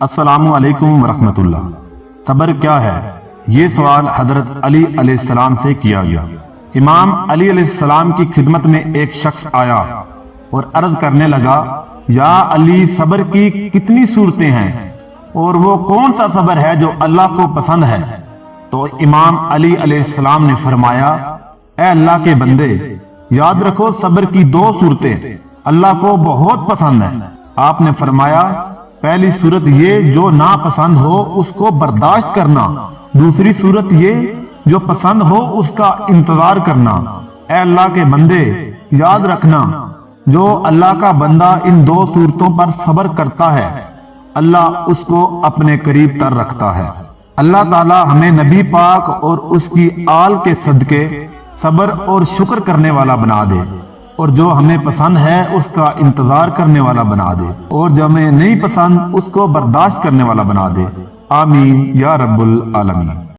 السلام علیکم ورحمۃ اللہ۔ صبر کیا ہے؟ یہ سوال حضرت علی علیہ السلام سے کیا گیا۔ امام علی علیہ السلام کی خدمت میں ایک شخص آیا اور عرض کرنے لگا، یا علی، صبر کی کتنی صورتیں ہیں اور وہ کون سا صبر ہے جو اللہ کو پسند ہے؟ تو امام علی علیہ السلام نے فرمایا، اے اللہ کے بندے، یاد رکھو صبر کی دو صورتیں اللہ کو بہت پسند ہیں۔ آپ نے فرمایا، پہلی صورت یہ جو ناپسند ہو اس کو برداشت کرنا، دوسری صورت یہ جو پسند ہو اس کا انتظار کرنا۔ اے اللہ کے بندے، یاد رکھنا، جو اللہ کا بندہ ان دو صورتوں پر صبر کرتا ہے اللہ اس کو اپنے قریب تر رکھتا ہے۔ اللہ تعالی ہمیں نبی پاک اور اس کی آل کے صدقے صبر اور شکر کرنے والا بنا دے، اور جو ہمیں پسند ہے اس کا انتظار کرنے والا بنا دے، اور جو ہمیں نہیں پسند اس کو برداشت کرنے والا بنا دے۔ آمین یا رب العالمین۔